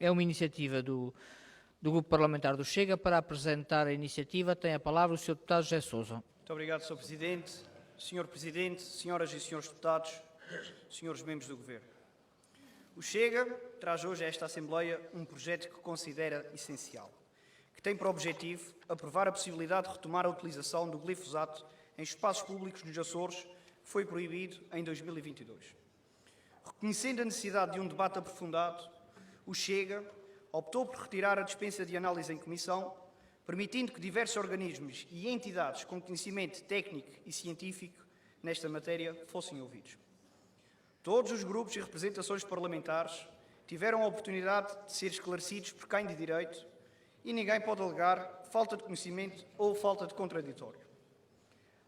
É uma iniciativa do Grupo Parlamentar do Chega. Para apresentar a iniciativa tem a palavra o Sr. Deputado José Sousa. Muito obrigado, Sr. Presidente. Sr. Presidente, senhoras e senhores deputados, senhores membros do Governo. O Chega traz hoje a esta Assembleia um projeto que considera essencial, que tem por objetivo aprovar a possibilidade de retomar a utilização do glifosato em espaços públicos nos Açores, que foi proibido em 2022. Reconhecendo a necessidade de um debate aprofundado, o Chega optou por retirar a dispensa de análise em comissão, permitindo que diversos organismos e entidades com conhecimento técnico e científico nesta matéria fossem ouvidos. Todos os grupos e representações parlamentares tiveram a oportunidade de ser esclarecidos por quem de direito e ninguém pode alegar falta de conhecimento ou falta de contraditório.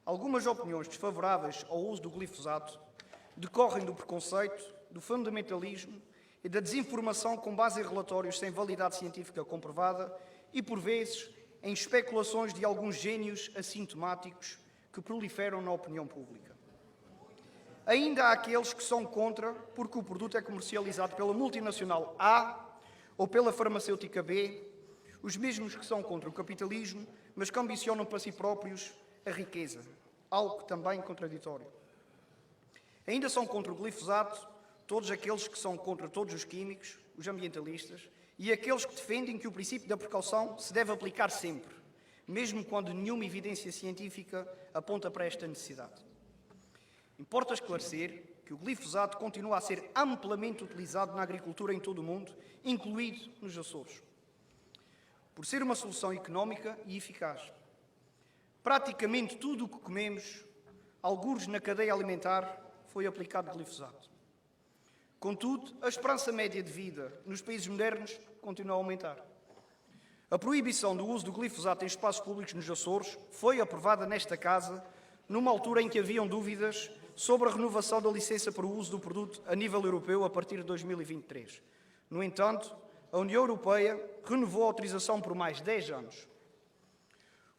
Algumas opiniões desfavoráveis ao uso do glifosato decorrem do preconceito, do fundamentalismo e da desinformação com base em relatórios sem validade científica comprovada e, por vezes, em especulações de alguns gênios assintomáticos que proliferam na opinião pública. Ainda há aqueles que são contra porque o produto é comercializado pela multinacional A ou pela farmacêutica B, os mesmos que são contra o capitalismo, mas que ambicionam para si próprios a riqueza, algo também contraditório. Ainda são contra o glifosato todos aqueles que são contra todos os químicos, os ambientalistas, e aqueles que defendem que o princípio da precaução se deve aplicar sempre, mesmo quando nenhuma evidência científica aponta para esta necessidade. Importa esclarecer que o glifosato continua a ser amplamente utilizado na agricultura em todo o mundo, incluído nos Açores, por ser uma solução económica e eficaz. Praticamente tudo o que comemos, algures na cadeia alimentar, foi aplicado glifosato. Contudo, a esperança média de vida nos países modernos continua a aumentar. A proibição do uso do glifosato em espaços públicos nos Açores foi aprovada nesta Casa numa altura em que haviam dúvidas sobre a renovação da licença para o uso do produto a nível europeu a partir de 2023. No entanto, a União Europeia renovou a autorização por mais 10 anos.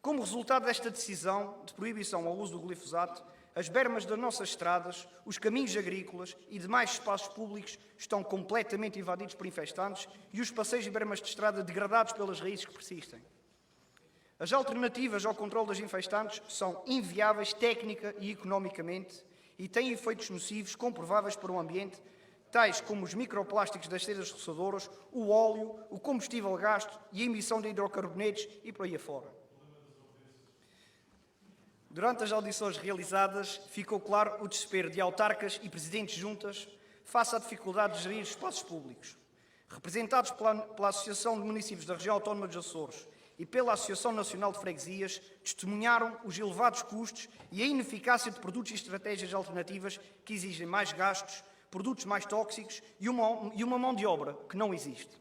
Como resultado desta decisão de proibição ao uso do glifosato, as bermas das nossas estradas, os caminhos agrícolas e demais espaços públicos estão completamente invadidos por infestantes e os passeios e bermas de estrada degradados pelas raízes que persistem. As alternativas ao controle das infestantes são inviáveis técnica e economicamente e têm efeitos nocivos comprováveis para o ambiente, tais como os microplásticos das cedas roçadoras, o óleo, o combustível gasto e a emissão de hidrocarbonetos e por aí afora. Durante as audições realizadas, ficou claro o desespero de autarcas e presidentes de juntas face à dificuldade de gerir espaços públicos. Representados pela Associação de Municípios da Região Autónoma dos Açores e pela Associação Nacional de Freguesias, testemunharam os elevados custos e a ineficácia de produtos e estratégias alternativas que exigem mais gastos, produtos mais tóxicos e uma mão de obra que não existe.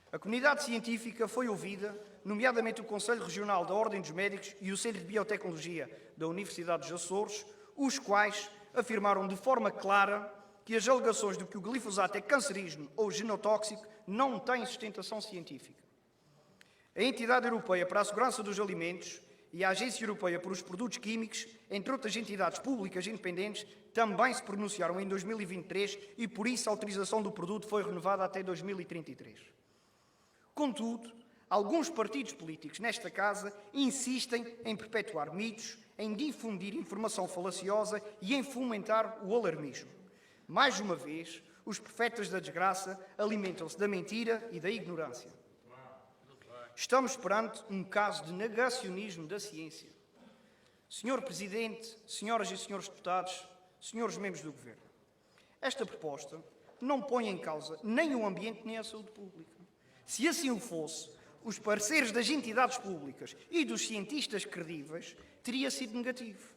A comunidade científica foi ouvida, nomeadamente o Conselho Regional da Ordem dos Médicos e o Centro de Biotecnologia da Universidade dos Açores, os quais afirmaram de forma clara que as alegações de que o glifosato é cancerígeno ou genotóxico não têm sustentação científica. A Entidade Europeia para a Segurança dos Alimentos e a Agência Europeia para os Produtos Químicos, entre outras entidades públicas independentes, também se pronunciaram em 2023 e, por isso, a autorização do produto foi renovada até 2033. Contudo, alguns partidos políticos nesta Casa insistem em perpetuar mitos, em difundir informação falaciosa e em fomentar o alarmismo. Mais uma vez, os profetas da desgraça alimentam-se da mentira e da ignorância. Estamos perante um caso de negacionismo da ciência. Senhor Presidente, senhoras e senhores deputados, senhores membros do Governo, esta proposta não põe em causa nem o ambiente nem a saúde pública. Se assim o fosse, os parceiros das entidades públicas e dos cientistas credíveis teria sido negativo.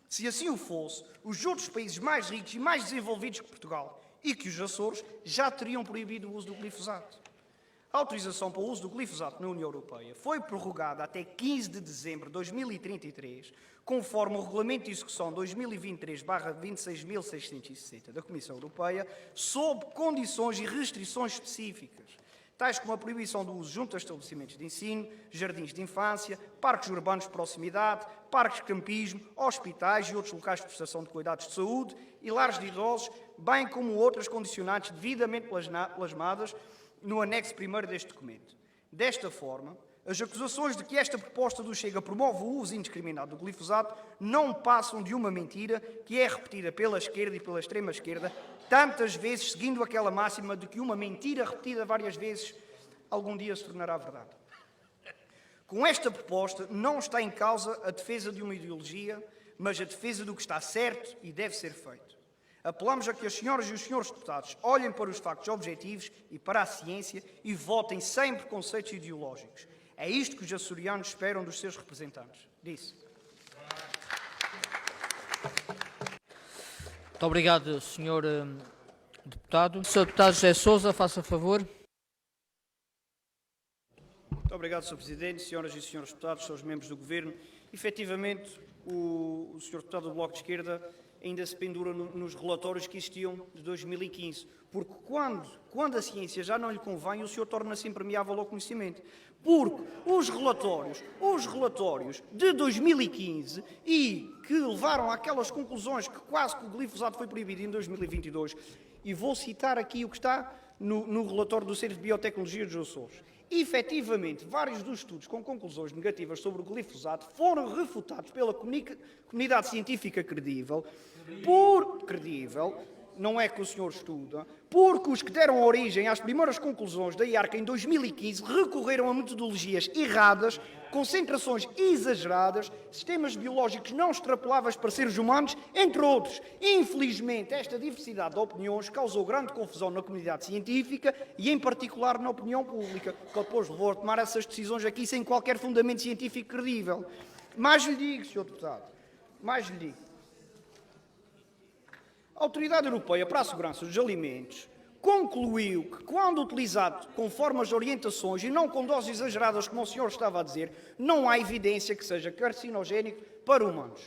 Se assim o fosse, os outros países mais ricos e mais desenvolvidos que Portugal e que os Açores já teriam proibido o uso do glifosato. A autorização para o uso do glifosato na União Europeia foi prorrogada até 15 de dezembro de 2033, conforme o Regulamento de Execução 2023/26660 da Comissão Europeia, sob condições e restrições específicas, tais como a proibição do uso junto a estabelecimentos de ensino, jardins de infância, parques urbanos de proximidade, parques de campismo, hospitais e outros locais de prestação de cuidados de saúde e lares de idosos, bem como outras condicionantes devidamente plasmadas no anexo 1º deste documento. Desta forma, as acusações de que esta proposta do Chega promove o uso indiscriminado do glifosato não passam de uma mentira que é repetida pela esquerda e pela extrema-esquerda tantas vezes, seguindo aquela máxima de que uma mentira repetida várias vezes algum dia se tornará verdade. Com esta proposta não está em causa a defesa de uma ideologia, mas a defesa do que está certo e deve ser feito. Apelamos a que as senhoras e os senhores deputados olhem para os factos objetivos e para a ciência e votem sem preconceitos ideológicos. É isto que os açorianos esperam dos seus representantes. Disse. Muito obrigado, Sr. Deputado. O Sr. Deputado José Sousa, faça favor. Muito obrigado, Sr. Presidente, senhoras e senhores deputados, senhores membros do Governo. Efetivamente, o Sr. Deputado do Bloco de Esquerda ainda se pendura nos relatórios que existiam de 2015, porque quando a ciência já não lhe convém, o senhor torna-se impermeável ao conhecimento. Porque os relatórios de 2015 e que levaram àquelas conclusões que quase que o glifosato foi proibido em 2022, e vou citar aqui o que está no relatório do Centro de Biotecnologia dos Açores. Efetivamente, vários dos estudos com conclusões negativas sobre o glifosato foram refutados pela comunidade científica credível, não é que o senhor estuda, porque os que deram origem às primeiras conclusões da IARC em 2015 recorreram a metodologias erradas, concentrações exageradas, sistemas biológicos não extrapoláveis para seres humanos, entre outros. Infelizmente, esta diversidade de opiniões causou grande confusão na comunidade científica e, em particular, na opinião pública, que depois levou a tomar essas decisões aqui sem qualquer fundamento científico credível. Mais lhe digo, Sr. Deputado, mais lhe digo. A Autoridade Europeia para a Segurança dos Alimentos concluiu que, quando utilizado conforme as orientações e não com doses exageradas, como o senhor estava a dizer, não há evidência que seja carcinogénico para humanos.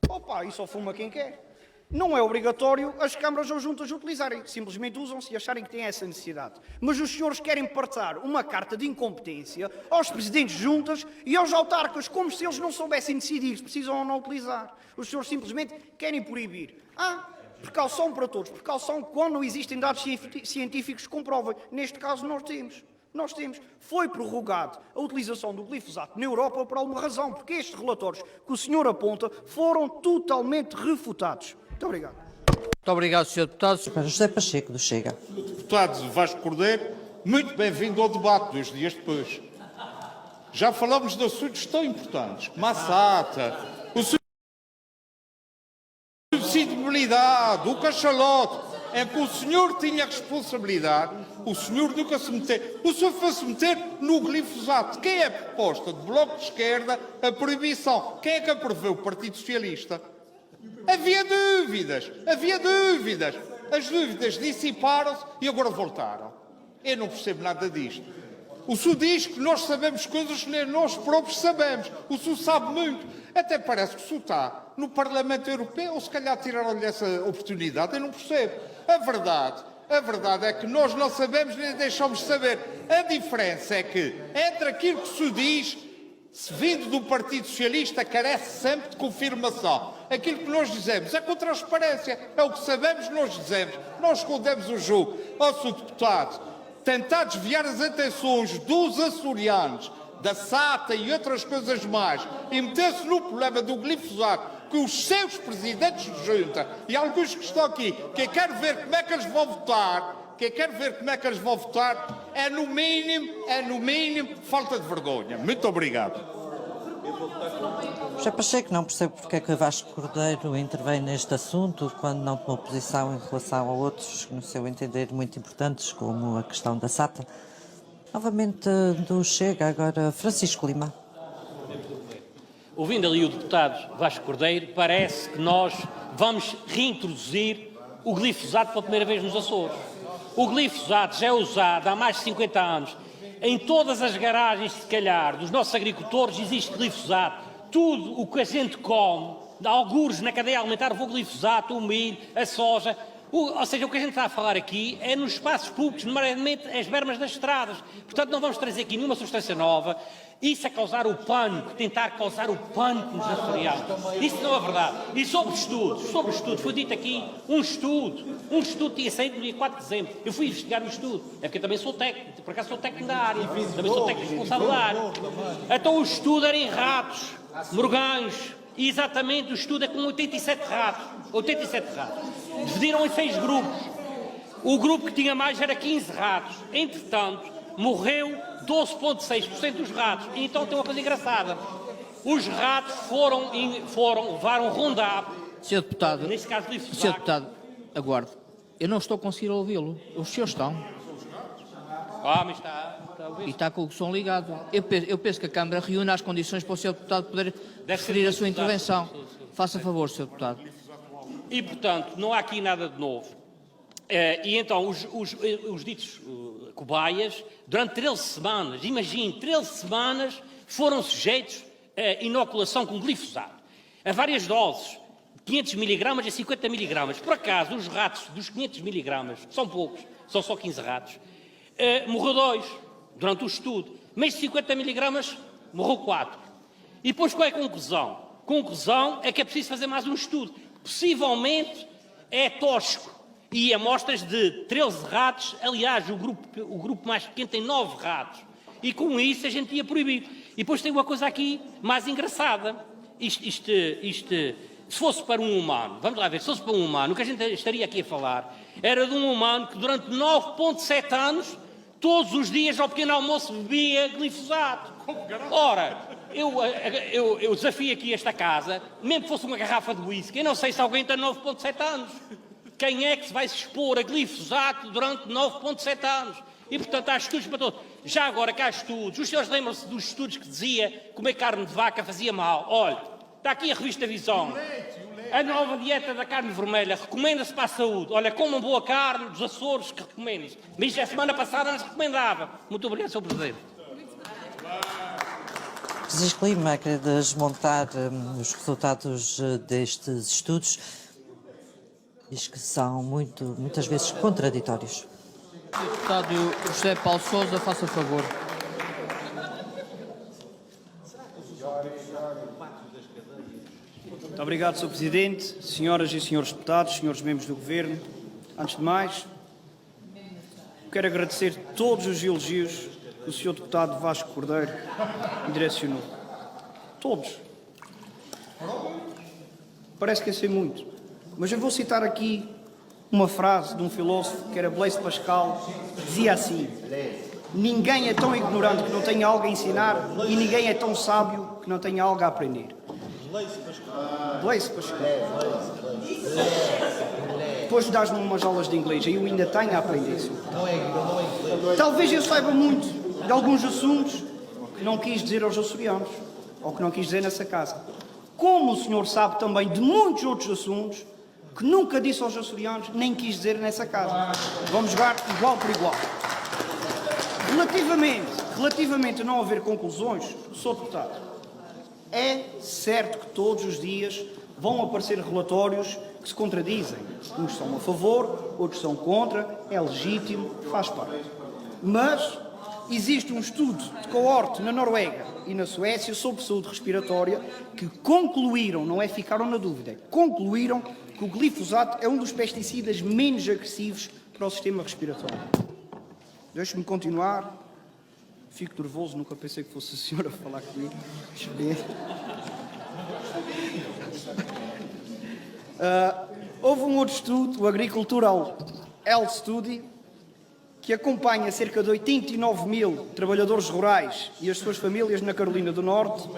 Opa, e só fuma quem quer. Não é obrigatório as câmaras ou juntas utilizarem. Simplesmente usam se acharem que têm essa necessidade. Mas os senhores querem passar uma carta de incompetência aos presidentes de juntas e aos autarcas, como se eles não soubessem decidir se precisam ou não utilizar. Os senhores simplesmente querem proibir. Precaução para todos. Precaução quando não existem dados científicos que comprovem. Neste caso nós temos. Foi prorrogado a utilização do glifosato na Europa por alguma razão, porque estes relatórios que o senhor aponta foram totalmente refutados. Muito obrigado. Muito obrigado, Sr. Deputado. José Pacheco, do Chega. Deputado Vasco Cordeiro, muito bem-vindo ao debate 2 dias depois. Já falamos de assuntos tão importantes como a SATA, o subsídio de mobilidade, o cachalote, em que o senhor tinha responsabilidade, o senhor nunca se meteu. O senhor foi-se meter no glifosato. Quem é a proposta do Bloco de Esquerda a proibição? Quem é que aprovou? O Partido Socialista. Havia dúvidas. As dúvidas dissiparam-se e agora voltaram. Eu não percebo nada disto. O senhor diz que nós sabemos coisas que nem nós próprios sabemos. O senhor sabe muito. Até parece que o senhor está no Parlamento Europeu, ou se calhar tiraram-lhe essa oportunidade. Eu não percebo. A verdade é que nós não sabemos nem deixamos de saber. A diferença é que, entre aquilo que o senhor diz, se vindo do Partido Socialista, carece sempre de confirmação. Aquilo que nós dizemos é com transparência. É o que sabemos, nós dizemos. Nós escondemos o jogo. Ó, Sr. Deputado, tentar desviar as atenções dos açorianos, da SATA e outras coisas mais, e meter-se no problema do glifosato, que os seus presidentes de junta e alguns que estão aqui, que querem ver como é que eles vão votar, é no mínimo falta de vergonha. Muito obrigado. José Pacheco, não percebo porque é que Vasco Cordeiro intervém neste assunto quando não tomou posição em relação a outros, no seu entender, muito importantes, como a questão da SATA. Novamente do Chega, agora Francisco Lima. Ouvindo ali o deputado Vasco Cordeiro, parece que nós vamos reintroduzir o glifosato pela primeira vez nos Açores. O glifosato já é usado há mais de 50 anos. Em todas as garagens, se calhar, dos nossos agricultores existe glifosato. Tudo o que a gente come, algures na cadeia alimentar, o glifosato, o milho, a soja. Ou seja, o que a gente está a falar aqui é nos espaços públicos, nomeadamente as bermas das estradas. Portanto, não vamos trazer aqui nenhuma substância nova. Isso é causar o pânico, tentar causar o pânico nos açorianos. Isso não é verdade. E sobre estudos, foi dito aqui um estudo tinha saído no dia 4 de dezembro. Eu fui investigar o estudo, é porque eu também sou técnico, por acaso sou técnico da área, também sou técnico responsável da área. Então o estudo era em ratos, morgães, e exatamente o estudo é com 87 ratos. Dividiram em 6 grupos. O grupo que tinha mais era 15 ratos. Entretanto, morreu 12,6% dos ratos. E então tem uma coisa engraçada. Os ratos levaram Roundup. Sr. Deputado, Nesse caso, Sr. glifosato. Deputado, aguarde. Eu não estou a conseguir ouvi-lo. Os senhores estão. Mas está a ouvir. E está com o som ligado. Eu penso que a Câmara reúne as condições para o Sr. Deputado poder referir a sua intervenção. Faça favor, Sr. Deputado. E, portanto, não há aqui nada de novo. E então, os ditos cobaias, durante 13 semanas, imagine, 13 semanas, foram sujeitos a inoculação com glifosato, a várias doses, 500 miligramas a 50 miligramas. Por acaso, os ratos dos 500 miligramas, que são poucos, são só 15 ratos, morreu 2 durante o estudo, mas de 50 miligramas morreu 4. E depois qual é a conclusão? A conclusão é que é preciso fazer mais um estudo. Possivelmente é tóxico. E amostras de 13 ratos, aliás, o grupo mais pequeno tem 9 ratos. E com isso a gente ia proibir. E depois tem uma coisa aqui mais engraçada. Se fosse para um humano, vamos lá ver, se fosse para um humano, o que a gente estaria aqui a falar era de um humano que durante 9,7 anos, todos os dias ao pequeno almoço bebia glifosato. Ora, eu desafio aqui esta casa, mesmo que fosse uma garrafa de whisky, eu não sei se alguém tem 9,7 anos. Quem é que se vai se expor a glifosato durante 9,7 anos? E, portanto, há estudos para todos. Já agora, cá há estudos. Os senhores lembram-se dos estudos que dizia que comer carne de vaca fazia mal? Olha, está aqui a revista Visão. A nova dieta da carne vermelha recomenda-se para a saúde. Olha, comam boa carne dos Açores, que recomenda-se. Mas a semana passada não se recomendava. Muito obrigado, Sr. Presidente. Francisco Lima, queria desmontar os resultados destes estudos. Diz que são muitas vezes contraditórios. Deputado José Paulo Sousa, faça favor. Muito obrigado, Sr. Presidente, senhoras e senhores deputados, senhores membros do Governo. Antes de mais, quero agradecer todos os elogios que o Sr. Deputado Vasco Cordeiro me direcionou. Todos. Parece que eu sei muito, mas eu vou citar aqui uma frase de um filósofo que era Blaise Pascal, que dizia assim: ninguém é tão ignorante que não tenha algo a ensinar e ninguém é tão sábio que não tenha algo a aprender. Blaise Pascal. Depois dás-me umas aulas de inglês e eu ainda tenho a aprender isso. Talvez eu saiba muito de alguns assuntos que não quis dizer aos açorianos, ou que não quis dizer nessa casa. Como o senhor sabe também de muitos outros assuntos que nunca disse aos açorianos, nem quis dizer nessa casa. Vamos jogar igual por igual. Relativamente a não haver conclusões, Sr. Deputado, é certo que todos os dias vão aparecer relatórios que se contradizem. Uns são a favor, outros são contra, é legítimo, faz parte. Mas existe um estudo de coorte na Noruega e na Suécia sobre saúde respiratória que concluíram, não é ficaram na dúvida, concluíram que o glifosato é um dos pesticidas menos agressivos para o sistema respiratório. Deixe-me continuar. Fico nervoso, nunca pensei que fosse a senhora a falar comigo. Houve um outro estudo, o Agricultural Health Study, que acompanha cerca de 89 mil trabalhadores rurais e as suas famílias na Carolina do Norte,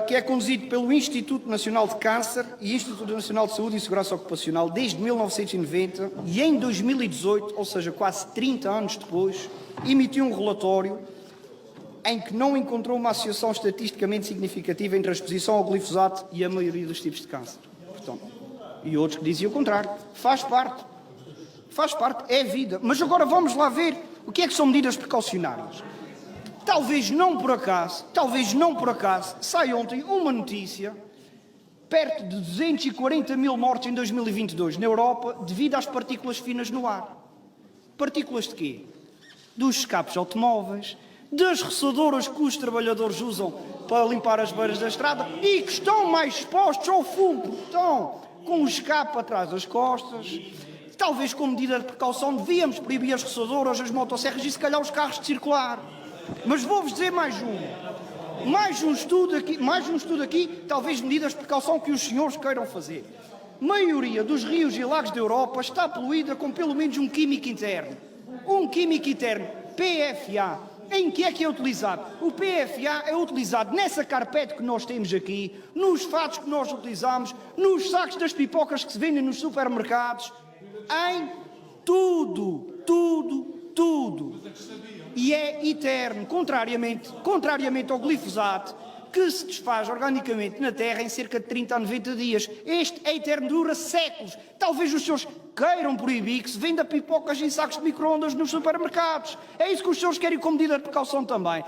que é conduzido pelo Instituto Nacional de Câncer e Instituto Nacional de Saúde e Segurança Ocupacional desde 1990 e em 2018, ou seja, quase 30 anos depois, emitiu um relatório em que não encontrou uma associação estatisticamente significativa entre a exposição ao glifosato e a maioria dos tipos de câncer. Portanto, e outros que diziam o contrário. Faz parte, é vida. Mas agora vamos lá ver o que é que são medidas precaucionárias. Talvez não por acaso, sai ontem uma notícia perto de 240 mil mortes em 2022 na Europa devido às partículas finas no ar. Partículas de quê? Dos escapes automóveis, das roçadoras que os trabalhadores usam para limpar as beiras da estrada e que estão mais expostos ao fumo, porque estão com o escape atrás das costas. Talvez, como medida de precaução, devíamos proibir as roçadoras, as motosserras e, se calhar, os carros de circular. Mas vou-vos dizer mais um estudo aqui, talvez medidas de precaução que os senhores queiram fazer. A maioria dos rios e lagos da Europa está poluída com pelo menos um químico interno. Um químico interno, PFA. Em que é utilizado? O PFA é utilizado nessa carpete que nós temos aqui, nos fatos que nós utilizamos, nos sacos das pipocas que se vendem nos supermercados, em tudo. E é eterno, contrariamente ao glifosato, que se desfaz organicamente na terra em cerca de 30 a 90 dias. Este é eterno, dura séculos. Talvez os senhores queiram proibir que se venda pipocas em sacos de micro-ondas nos supermercados. É isso que os senhores querem como medida de precaução também.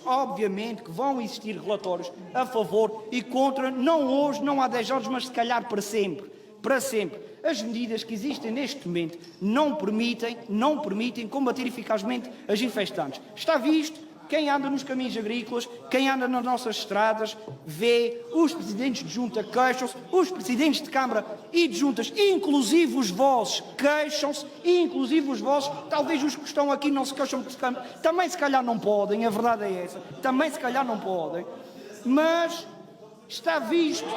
Obviamente que vão existir relatórios a favor e contra, não hoje, não há 10 anos, mas se calhar para sempre. Para sempre. As medidas que existem neste momento não permitem combater eficazmente as infestantes. Está visto? Quem anda nos caminhos agrícolas, quem anda nas nossas estradas, vê os presidentes de junta queixam-se, os presidentes de Câmara e de juntas, inclusive os vossos, queixam-se, talvez os que estão aqui não se queixam, porque também se calhar não podem, a verdade é essa, também se calhar não podem, mas está visto.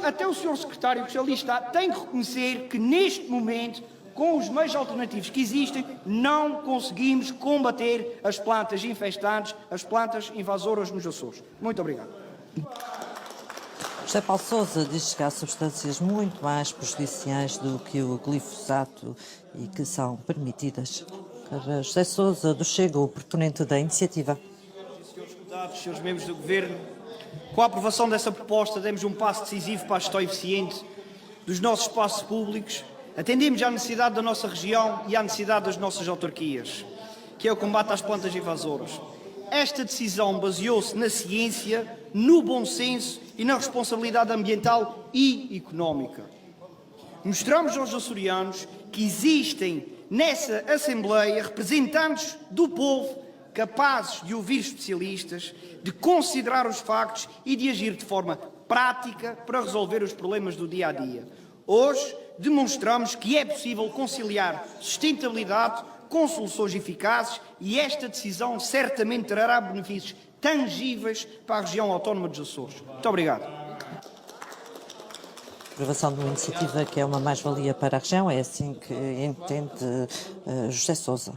Até o senhor secretário que ali está tem que reconhecer que neste momento, com os meios alternativos que existem, não conseguimos combater as plantas infestantes, as plantas invasoras nos Açores. Muito obrigado. José Paulo Sousa diz que há substâncias muito mais prejudiciais do que o glifosato e que são permitidas. Para José Sousa, do Chega, o proponente da iniciativa. Senhores deputados, senhores membros do Governo, com a aprovação dessa proposta, demos um passo decisivo para a gestão eficiente dos nossos espaços públicos. Atendemos à necessidade da nossa região e à necessidade das nossas autarquias, que é o combate às plantas invasoras. Esta decisão baseou-se na ciência, no bom senso e na responsabilidade ambiental e económica. Mostramos aos açorianos que existem nessa Assembleia representantes do povo capazes de ouvir especialistas, de considerar os factos e de agir de forma prática para resolver os problemas do dia a dia. Hoje demonstramos que é possível conciliar sustentabilidade com soluções eficazes e esta decisão certamente trará benefícios tangíveis para a região autónoma dos Açores. Muito obrigado. Aprovação de uma iniciativa que é uma mais-valia para a região, é assim que entende José Sousa.